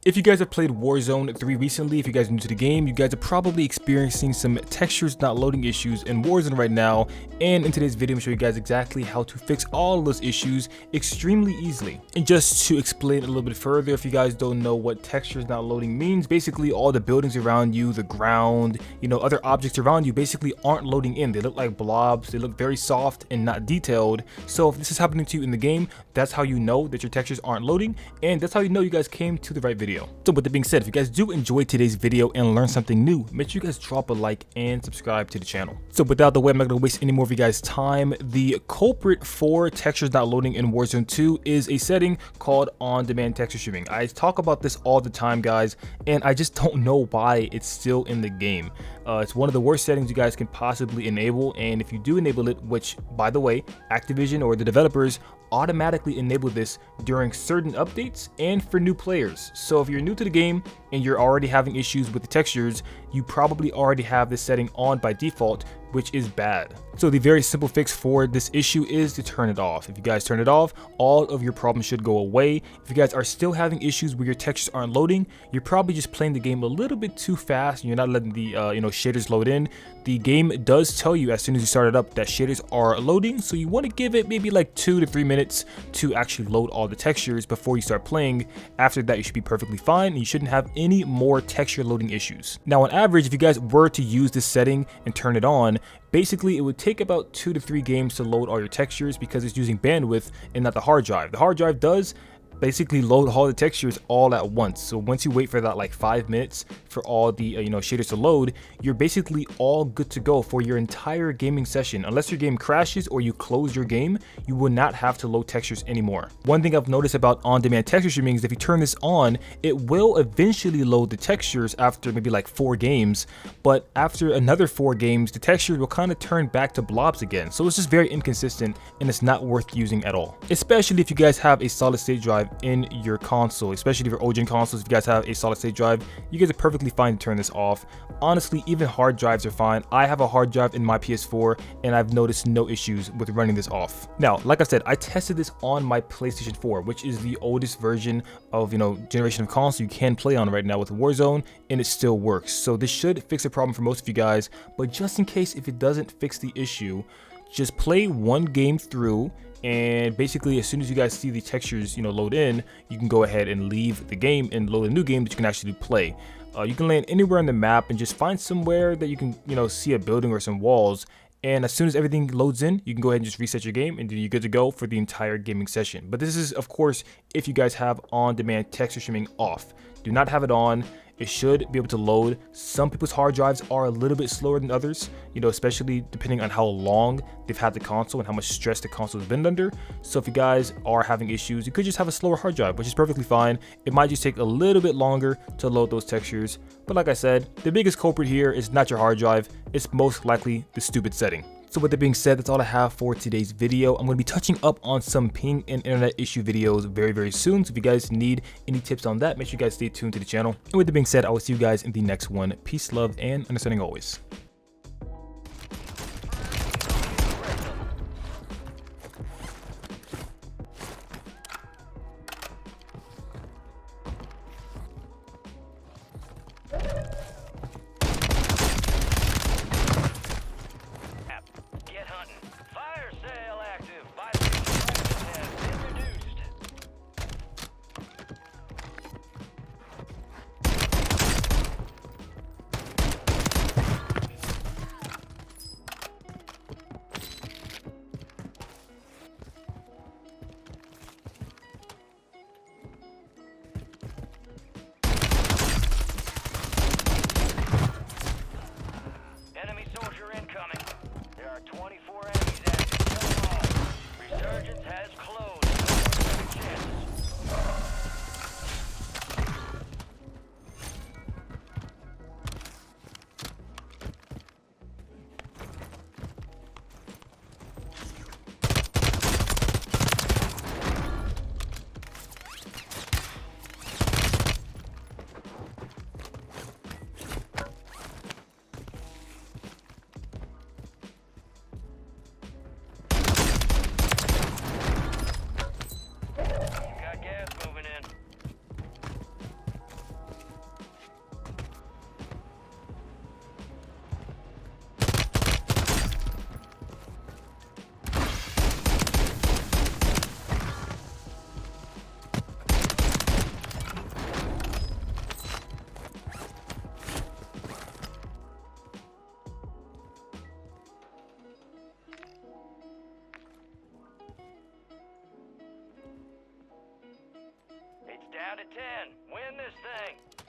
If you guys have played Warzone 3 recently, if you guys are new to the game, you guys are probably experiencing some textures not loading issues in Warzone right now, and in today's video I'm showing you guys exactly how to fix all of those issues extremely easily. And just to explain a little bit further, if you guys don't know what textures not loading means, basically all the buildings around you, the ground, other objects around you basically aren't loading in. They look like blobs, they look very soft and not detailed. So if this is happening to you in the game, that's how you know that your textures aren't loading, and that's how you know you guys came to the right video. So with that being said, if you guys do enjoy today's video and learn something new, make sure you guys drop a like and subscribe to the channel. So without the way, I'm not going to waste any more of you guys' time. The culprit for textures not loading in Warzone 2 is a setting called on-demand texture streaming. I talk about this all the time, guys, and I just don't know why it's still in the game. It's one of the worst settings you guys can possibly enable, and if you do enable it, which by the way, Activision or the developers automatically enable this during certain updates and for new players. So if you're new to the game and you're already having issues with the textures, you probably already have this setting on by default, which is bad. So the very simple fix for this issue is to turn it off. If you guys turn it off, all of your problems should go away. If you guys are still having issues where your textures aren't loading, you're probably just playing the game a little bit too fast and you're not letting the shaders load in. The game does tell you as soon as you start it up that shaders are loading, so you want to give it maybe like 2 to 3 minutes to actually load all the textures before you start playing. After that, you should be perfectly fine and you shouldn't have any more texture loading issues. Now on average, if you guys were to use this setting and turn it on, basically it would take about 2 to 3 games to load all your textures because it's using bandwidth and not the hard drive. The hard drive does basically load all the textures all at once. So once you wait for that like 5 minutes for all the shaders to load, you're basically all good to go for your entire gaming session. Unless your game crashes or you close your game, you will not have to load textures anymore. One thing I've noticed about on-demand texture streaming is if you turn this on, it will eventually load the textures after maybe like 4 games, but after another 4 games, the textures will kind of turn back to blobs again. So it's just very inconsistent and it's not worth using at all. Especially if you guys have a solid state drive in your console, especially for OG consoles. If you guys have a solid state drive, you guys are perfectly fine to turn this off. Honestly, even hard drives are fine. I have a hard drive in my PS4 and I've noticed no issues with running this off. Now, like I said, I tested this on my PlayStation 4, which is the oldest version of generation of console you can play on right now with Warzone, and it still works. So this should fix the problem for most of you guys, but just in case if it doesn't fix the issue, just play one game through, and basically as soon as you guys see the textures load in, you can go ahead and leave the game and load a new game that you can actually play. You can land anywhere on the map and just find somewhere that you can see a building or some walls, and as soon as everything loads in, you can go ahead and just reset your game and then you're good to go for the entire gaming session. But this is of course if you guys have on-demand texture streaming off. Do not have it on. It should be able to load. Some people's hard drives are a little bit slower than others, especially depending on how long they've had the console and how much stress the console has been under. So if you guys are having issues, you could just have a slower hard drive, which is perfectly fine. It might just take a little bit longer to load those textures. But like I said, the biggest culprit here is not your hard drive. It's most likely the stupid setting. So with that being said, that's all I have for today's video. I'm going to be touching up on some ping and internet issue videos very soon. So if you guys need any tips on that, make sure you guys stay tuned to the channel. And with that being said, I will see you guys in the next one. Peace, love, and understanding always. 10. Win this thing.